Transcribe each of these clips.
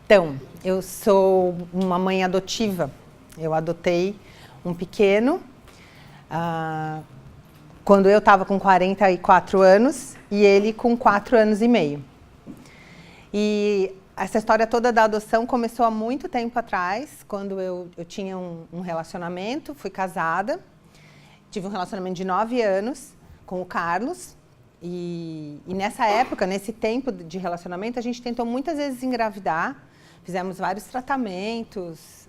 Então, eu sou uma mãe adotiva. Eu adotei um pequeno quando eu estava com 44 anos e ele com 4 anos e meio. E essa história toda da adoção começou há muito tempo atrás, quando eu tinha um relacionamento, fui casada, tive um relacionamento de 9 anos com o Carlos. E nessa época, nesse tempo de relacionamento, a gente tentou muitas vezes engravidar, fizemos vários tratamentos,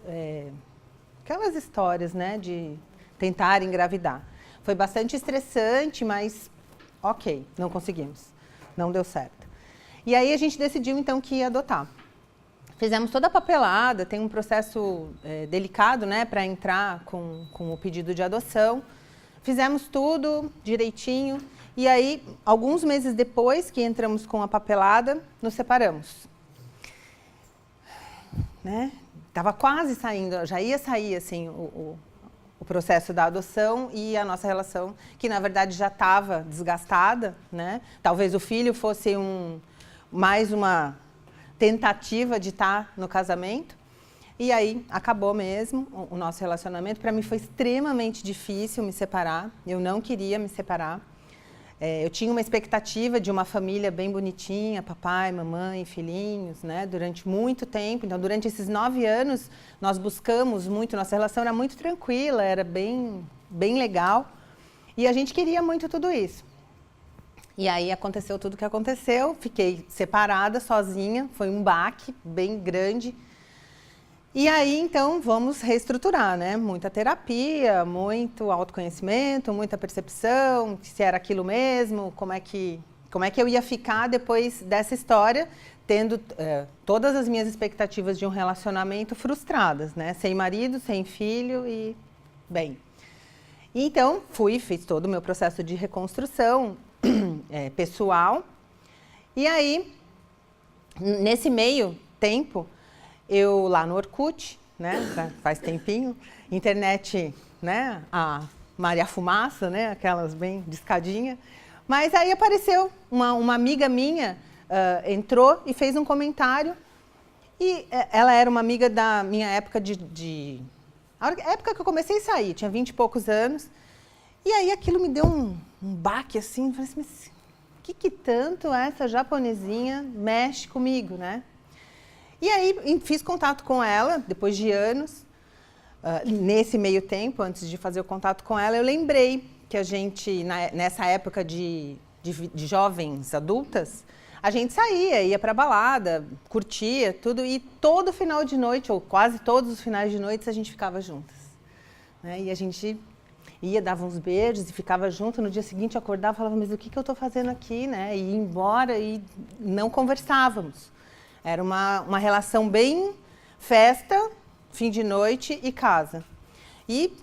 aquelas histórias, né, de tentar engravidar. Foi bastante estressante, mas ok, não conseguimos, não deu certo. E aí a gente decidiu então que ia adotar. Fizemos toda a papelada, tem um processo delicado, né, para entrar com o pedido de adoção. Fizemos tudo direitinho. E aí, alguns meses depois que entramos com a papelada, nos separamos. Né? Tava quase saindo, já ia sair assim, o processo da adoção e a nossa relação, que na verdade já estava desgastada. Né? Talvez o filho fosse mais uma tentativa de estar no casamento. E aí, acabou mesmo o nosso relacionamento. Para mim foi extremamente difícil me separar, eu não queria me separar. Eu tinha uma expectativa de uma família bem bonitinha, papai, mamãe, filhinhos, né, durante muito tempo. Então, durante esses 9 anos, nós buscamos muito, nossa relação era muito tranquila, era bem legal. E a gente queria muito tudo isso. E aí aconteceu tudo o que aconteceu, fiquei separada, sozinha, foi um baque bem grande. E aí, então, vamos reestruturar, né? Muita terapia, muito autoconhecimento, muita percepção, se era aquilo mesmo, como é que eu ia ficar depois dessa história, tendo todas as minhas expectativas de um relacionamento frustradas, né? Sem marido, sem filho e... bem. Então, fiz todo o meu processo de reconstrução pessoal. E aí, nesse meio tempo, eu lá no Orkut, né, faz tempinho, internet, né, a Maria Fumaça, né, aquelas bem discadinha. Mas aí apareceu uma amiga minha, entrou e fez um comentário. E ela era uma amiga da minha época a época que eu comecei a sair, tinha 20 e poucos anos. E aí aquilo me deu um baque assim, falei assim, mas o que tanto essa japonesinha mexe comigo, né? E aí fiz contato com ela, depois de anos, nesse meio tempo, antes de fazer o contato com ela, eu lembrei que a gente, nessa época de jovens adultas, a gente saía, ia para balada, curtia tudo, e todo final de noite, ou quase todos os finais de noite, a gente ficava juntas. Né? E a gente ia, dava uns beijos e ficava junto, no dia seguinte eu acordava e falava, mas o que eu estou fazendo aqui? Né? E ia embora e não conversávamos. Era uma relação bem festa, fim de noite e casa. E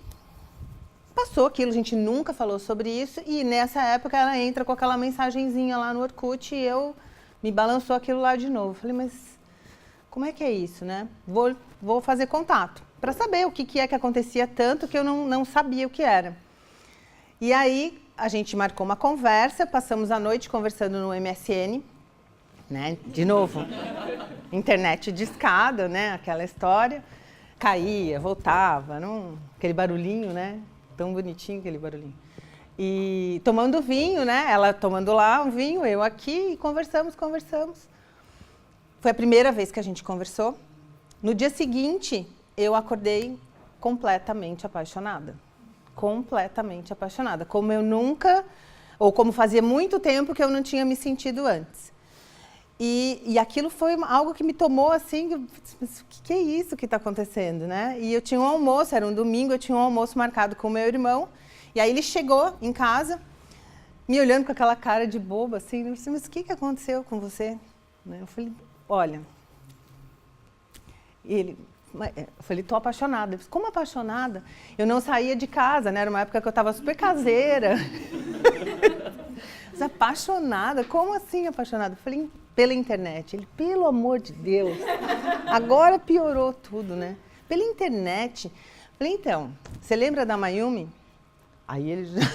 passou aquilo, a gente nunca falou sobre isso. E nessa época ela entra com aquela mensagenzinha lá no Orkut e me balançou aquilo lá de novo. Falei, mas como é que é isso, né? Vou fazer contato para saber o que é que acontecia tanto que eu não sabia o que era. E aí a gente marcou uma conversa, passamos a noite conversando no MSN. Né? De novo, internet discada, né? Aquela história, caía, voltava, aquele barulhinho, né? Tão bonitinho aquele barulhinho. E tomando vinho, né? Ela tomando lá um vinho, eu aqui, e conversamos. Foi a primeira vez que a gente conversou. No dia seguinte, eu acordei completamente apaixonada. Completamente apaixonada. Como eu nunca, ou como fazia muito tempo que eu não tinha me sentido antes. E aquilo foi algo que me tomou assim, mas o que é isso que está acontecendo, né? E eu tinha um almoço, era um domingo, eu tinha um almoço marcado com o meu irmão. E aí ele chegou em casa, me olhando com aquela cara de boba, assim, eu disse, mas o que aconteceu com você? Eu falei, olha, eu falei, estou apaixonada. Eu disse, como apaixonada? Eu não saía de casa, né? Era uma época que eu estava super caseira. Mas apaixonada? Como assim apaixonada? Eu falei, pela internet. Ele, pelo amor de Deus, agora piorou tudo, né? Pela internet. Eu falei, então, você lembra da Mayumi? Aí ele já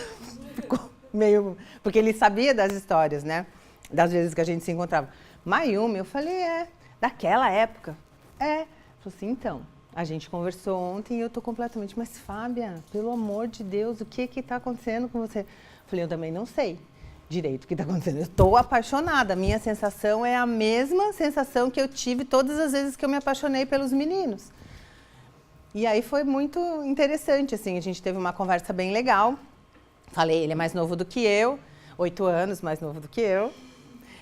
ficou meio... Porque ele sabia das histórias, né? Das vezes que a gente se encontrava. Mayumi, eu falei, Daquela época? É. Falei assim, então, a gente conversou ontem e eu tô completamente, mas Fábia, pelo amor de Deus, o que que tá acontecendo com você? Falei, eu também não sei direito o que está acontecendo. Eu estou apaixonada. A minha sensação é a mesma sensação que eu tive todas as vezes que eu me apaixonei pelos meninos. E aí foi muito interessante, assim, a gente teve uma conversa bem legal. Falei, ele é mais novo do que eu, 8 anos mais novo do que eu.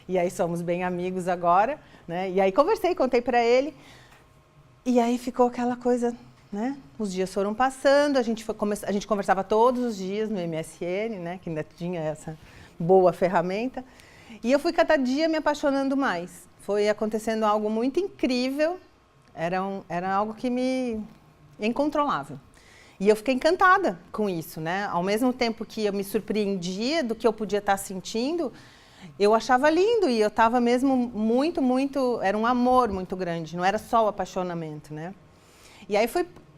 E aí somos bem amigos agora, né? E aí conversei, contei para ele. E aí ficou aquela coisa, né? Os dias foram passando, a gente conversava todos os dias no MSN, né? Que ainda tinha essa boa ferramenta. E eu fui cada dia me apaixonando mais. Foi acontecendo algo muito incrível, era algo que me incontrolável. E eu fiquei encantada com isso, né? Ao mesmo tempo que eu me surpreendia do que eu podia estar sentindo, eu achava lindo e eu estava mesmo muito, era um amor muito grande, não era só o apaixonamento, né? E aí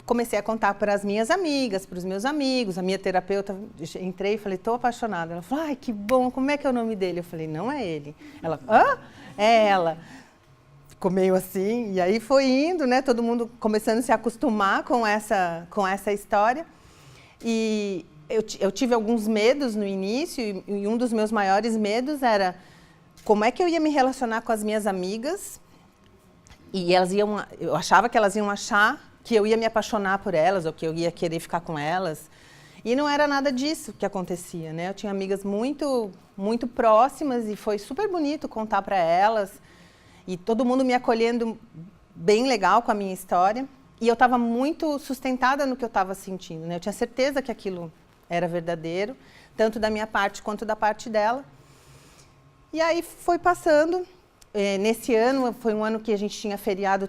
comecei a contar para as minhas amigas, para os meus amigos, a minha terapeuta, entrei e falei, estou apaixonada. Ela falou, ai, que bom, como é que é o nome dele? Eu falei, não é ele. Ela, hã? É ela. Ficou meio assim, e aí foi indo, né? Todo mundo começando a se acostumar com essa história. E eu tive alguns medos no início, e um dos meus maiores medos era como é que eu ia me relacionar com as minhas amigas, e eu achava que elas iam achar que eu ia me apaixonar por elas, ou que eu ia querer ficar com elas. E não era nada disso que acontecia, né? Eu tinha amigas muito próximas e foi super bonito contar para elas. E todo mundo me acolhendo bem legal com a minha história. E eu estava muito sustentada no que eu estava sentindo, né? Eu tinha certeza que aquilo era verdadeiro, tanto da minha parte quanto da parte dela. E aí foi passando. Nesse ano, foi um ano que a gente tinha feriado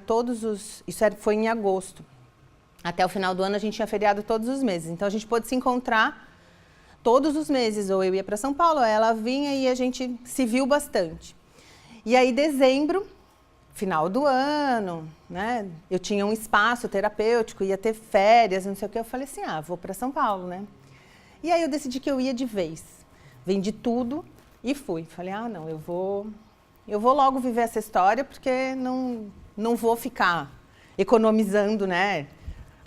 foi em agosto. Até o final do ano a gente tinha feriado todos os meses. Então a gente pôde se encontrar todos os meses. Ou eu ia para São Paulo, ou ela vinha e a gente se viu bastante. E aí dezembro, final do ano, né? Eu tinha um espaço terapêutico, ia ter férias, não sei o que. Eu falei assim, vou para São Paulo, né? E aí eu decidi que eu ia de vez. Vendi tudo e fui. Falei, não, eu vou logo viver essa história, porque não vou ficar economizando, né,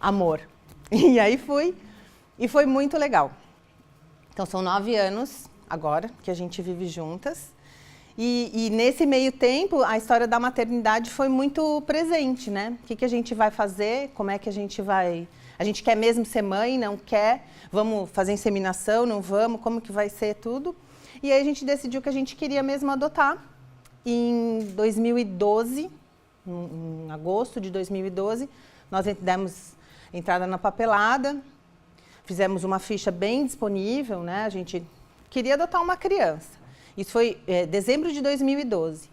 amor. E aí fui, e foi muito legal. Então, são 9 anos agora que a gente vive juntas. E nesse meio tempo, a história da maternidade foi muito presente, né? O que a gente vai fazer? Como é que a gente vai... A gente quer mesmo ser mãe? Não quer? Vamos fazer inseminação? Não vamos? Como que vai ser tudo? E aí a gente decidiu que a gente queria mesmo adotar. Em 2012, em agosto de 2012, nós demos entrada na papelada, fizemos uma ficha bem disponível, né? A gente queria adotar uma criança. Isso foi dezembro de 2012.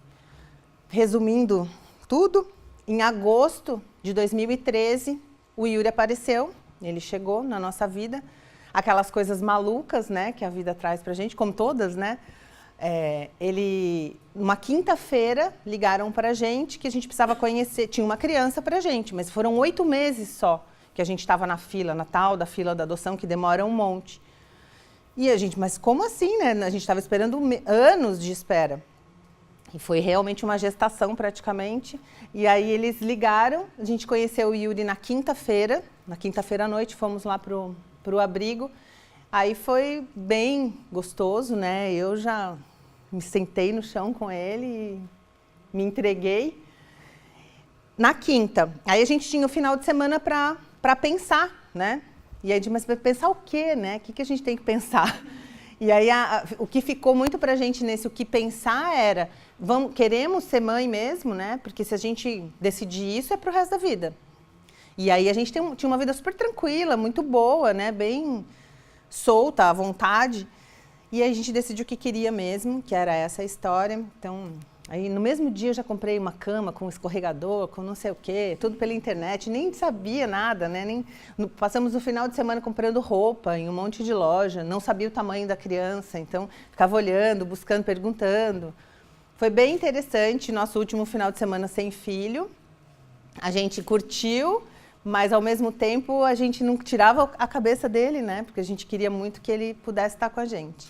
Resumindo tudo, em agosto de 2013, o Yuri apareceu, ele chegou na nossa vida. Aquelas coisas malucas, né, que a vida traz pra gente, como todas, né? Uma quinta-feira, ligaram para a gente que a gente precisava conhecer, tinha uma criança para a gente, mas foram 8 meses só que a gente estava na fila, na tal da fila da adoção, que demora um monte. E a gente, mas como assim, né? A gente estava esperando anos de espera. E foi realmente uma gestação praticamente. E aí eles ligaram, a gente conheceu o Yuri na quinta-feira à noite, fomos lá pro abrigo. Aí foi bem gostoso, né? Eu já me sentei no chão com ele e me entreguei. Na quinta, aí a gente tinha o final de semana para pensar, né? E aí, mas pensar o quê, né? O que a gente tem que pensar? E aí, o que ficou muito para a gente nesse o que pensar era, queremos ser mãe mesmo, né? Porque se a gente decidir isso, é para o resto da vida. E aí a gente tinha uma vida super tranquila, muito boa, né? Bem solta, à vontade, e aí a gente decidiu que queria mesmo, que era essa a história. Então, aí no mesmo dia eu já comprei uma cama com escorregador, com não sei o quê, tudo pela internet, nem sabia nada, né? Passamos o final de semana comprando roupa em um monte de loja, não sabia o tamanho da criança, então ficava olhando, buscando, perguntando. Foi bem interessante, nosso último final de semana sem filho, a gente curtiu, mas, ao mesmo tempo, a gente não tirava a cabeça dele, né? Porque a gente queria muito que ele pudesse estar com a gente.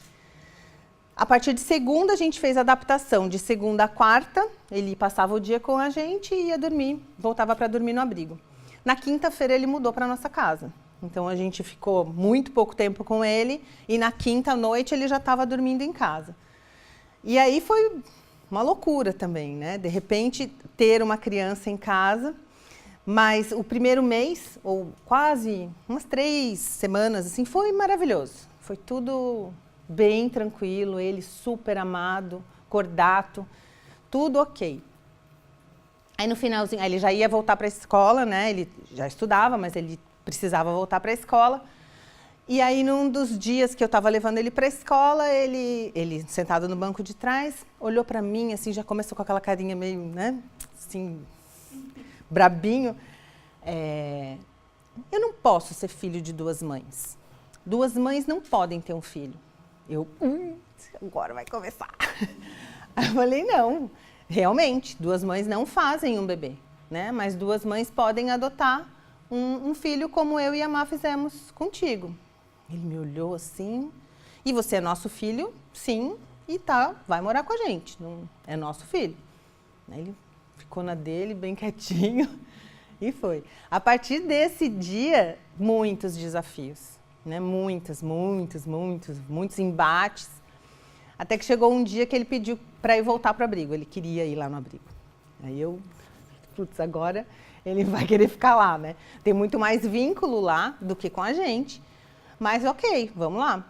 A partir de segunda, a gente fez a adaptação. De segunda a quarta, ele passava o dia com a gente e ia dormir, voltava para dormir no abrigo. Na quinta-feira, ele mudou para nossa casa. Então, a gente ficou muito pouco tempo com ele e na quinta noite ele já estava dormindo em casa. E aí foi uma loucura também, né? De repente, ter uma criança em casa, mas o primeiro mês, ou quase umas 3 semanas, assim, foi maravilhoso. Foi tudo bem tranquilo, ele super amado, cordato, tudo ok. Aí no finalzinho, ele já ia voltar para a escola, né? Ele já estudava, mas ele precisava voltar para a escola. E aí, num dos dias que eu estava levando ele para a escola, ele sentado no banco de trás, olhou para mim, assim, já começou com aquela carinha meio, né, assim, brabinho. Eu não posso ser filho de 2 mães. 2 mães não podem ter um filho. Eu, agora vai começar. Aí eu falei, não, realmente, 2 mães não fazem um bebê, né? Mas 2 mães podem adotar um filho como eu e a Má fizemos contigo. Ele me olhou assim, e você é nosso filho? Sim, e tá, vai morar com a gente, não é nosso filho. Aí ele ficou na dele, bem quietinho, e foi. A partir desse dia, muitos desafios, né? Muitos embates, até que chegou um dia que ele pediu para ir voltar para o abrigo, ele queria ir lá no abrigo. Aí eu, putz, agora ele vai querer ficar lá, né? Tem muito mais vínculo lá do que com a gente. Mas ok, vamos lá.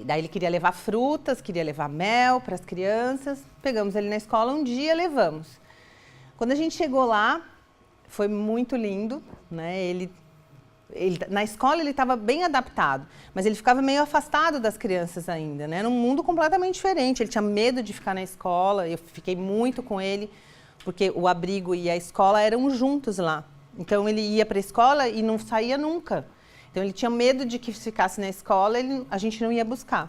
Daí ele queria levar frutas, queria levar mel para as crianças. Pegamos ele na escola um dia, levamos. Quando a gente chegou lá, foi muito lindo, né? Na escola ele estava bem adaptado, mas ele ficava meio afastado das crianças ainda, né? Era um mundo completamente diferente. Ele tinha medo de ficar na escola, eu fiquei muito com ele, porque o abrigo e a escola eram juntos lá. Então ele ia para a escola e não saía nunca. Então, ele tinha medo de que ficasse na escola, a gente não ia buscar.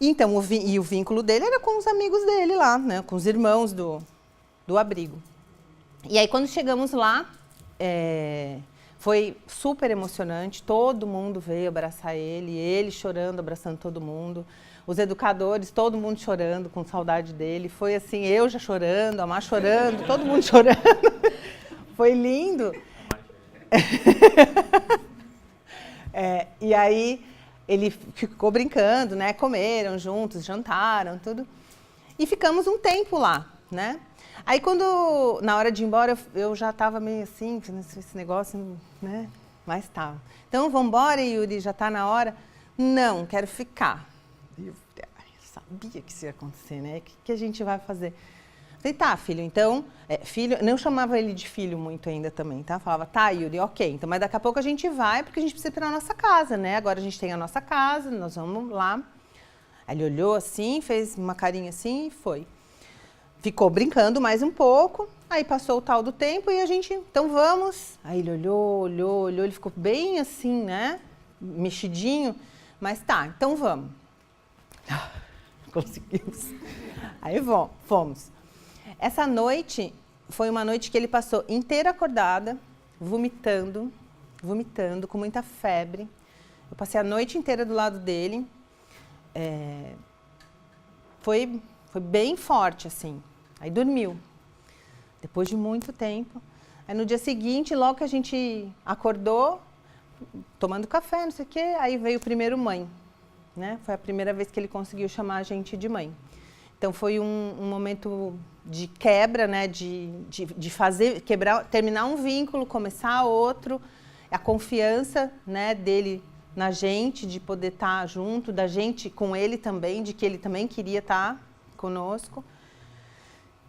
Então, o vínculo dele era com os amigos dele lá, né? Com os irmãos do abrigo. E aí, quando chegamos lá, foi super emocionante. Todo mundo veio abraçar ele chorando, abraçando todo mundo. Os educadores, todo mundo chorando, com saudade dele. Foi assim, eu já chorando, a Má chorando, todo mundo chorando. Foi lindo. E aí ele ficou brincando, né? Comeram juntos, jantaram, tudo. E ficamos um tempo lá, né? Aí na hora de ir embora, eu já estava meio assim, esse negócio, né? Mas tá. Então, vamos embora, Yuri, já está na hora? Não, quero ficar. Eu sabia que isso ia acontecer, né? O que a gente vai fazer? Falei, tá, filho, então, filho, não chamava ele de filho muito ainda também, tá? Falava, tá, Yuri, ok, então, mas daqui a pouco a gente vai, porque a gente precisa ir para a nossa casa, né? Agora a gente tem a nossa casa, nós vamos lá. Aí ele olhou assim, fez uma carinha assim e foi. Ficou brincando mais um pouco, aí passou o tal do tempo e a gente, então vamos. Aí ele olhou, ele ficou bem assim, né? Mexidinho, mas tá, então vamos. Conseguimos. Aí fomos. Essa noite foi uma noite que ele passou inteira acordada, vomitando, com muita febre. Eu passei a noite inteira do lado dele. Foi bem forte, assim. Aí dormiu, depois de muito tempo. Aí no dia seguinte, logo que a gente acordou, tomando café, não sei o quê, aí veio o primeiro mãe, né? Foi a primeira vez que ele conseguiu chamar a gente de mãe. Então foi um momento de quebra, né? De terminar um vínculo, começar outro, a confiança, né, dele na gente, de poder estar junto, da gente com ele também, de que ele também queria estar conosco.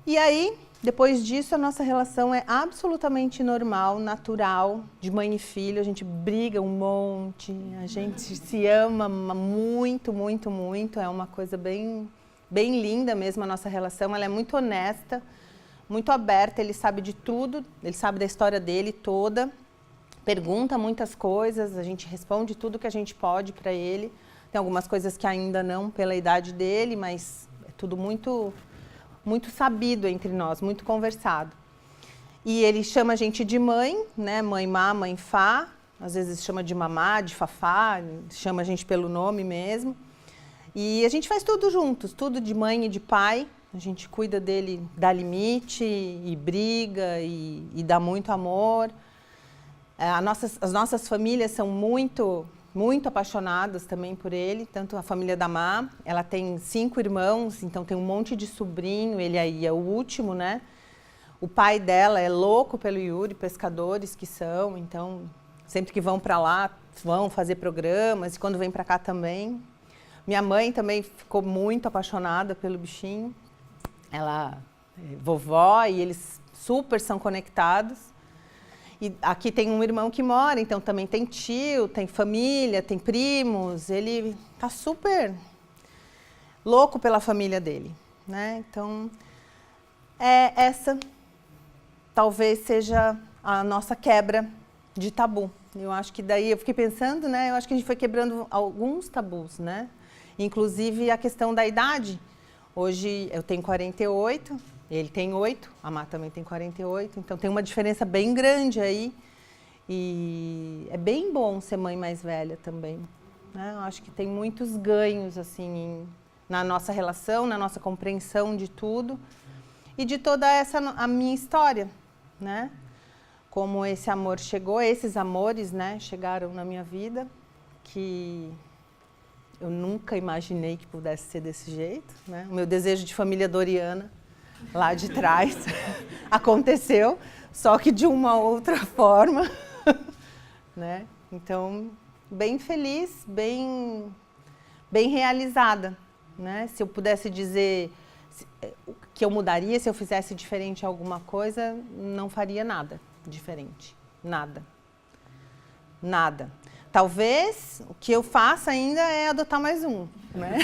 E aí, depois disso, a nossa relação é absolutamente normal, natural, de mãe e filho. A gente briga um monte, a gente se ama muito, muito, muito. É uma coisa bem linda mesmo a nossa relação. Ela é muito honesta, muito aberta, ele sabe de tudo, ele sabe da história dele toda, pergunta muitas coisas, a gente responde tudo que a gente pode para ele. Tem algumas coisas que ainda não pela idade dele, mas é tudo muito sabido entre nós, muito conversado. E ele chama a gente de mãe, né? Mãe Má, mãe Fá, às vezes chama de mamá, de fafá, chama a gente pelo nome mesmo. E a gente faz tudo juntos, tudo de mãe e de pai. A gente cuida dele, dá limite e briga e dá muito amor. As nossas famílias são muito apaixonadas também por ele, tanto a família da Má, ela tem 5 irmãos, então tem um monte de sobrinho, ele aí é o último, né? O pai dela é louco pelo Yuri, pescadores que são, então sempre que vão para lá, vão fazer programas, e quando vem para cá também. Minha mãe também ficou muito apaixonada pelo bichinho. Ela é vovó e eles super são conectados. E aqui tem um irmão que mora, então também tem tio, tem família, tem primos. Ele tá super louco pela família dele, né? Então, essa talvez seja a nossa quebra de tabu. Eu acho que daí, eu fiquei pensando, né? Eu acho que a gente foi quebrando alguns tabus, né? Inclusive a questão da idade. Hoje eu tenho 48, ele tem 8, a Má também tem 48, então tem uma diferença bem grande aí. E é bem bom ser mãe mais velha também, né? Eu acho que tem muitos ganhos assim na nossa relação, na nossa compreensão de tudo e de toda a minha história, né? Como esse amor chegou, esses amores, né, chegaram na minha vida, que eu nunca imaginei que pudesse ser desse jeito, né? O meu desejo de família Doriana, lá de trás, aconteceu, só que de uma outra forma, né? Então, bem feliz, bem realizada, né? Se eu pudesse dizer o que eu mudaria, se eu fizesse diferente alguma coisa, não faria nada diferente, nada, nada. Talvez o que eu faça ainda é adotar mais um, né?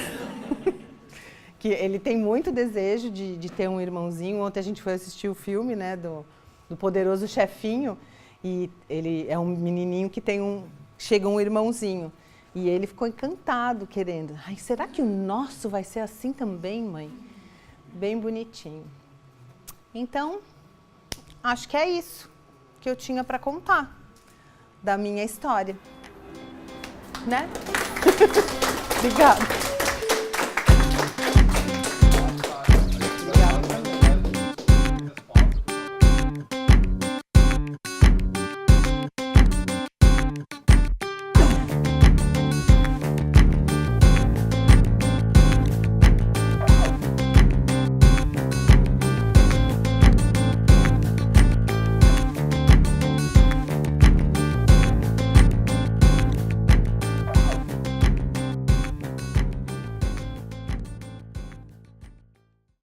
Que ele tem muito desejo de ter um irmãozinho. Ontem a gente foi assistir o filme, né, do Poderoso Chefinho, e ele é um menininho que chega um irmãozinho. E ele ficou encantado, querendo. Ai, será que o nosso vai ser assim também, mãe? Bem bonitinho. Então, acho que é isso que eu tinha para contar da minha história. Né? Obrigada.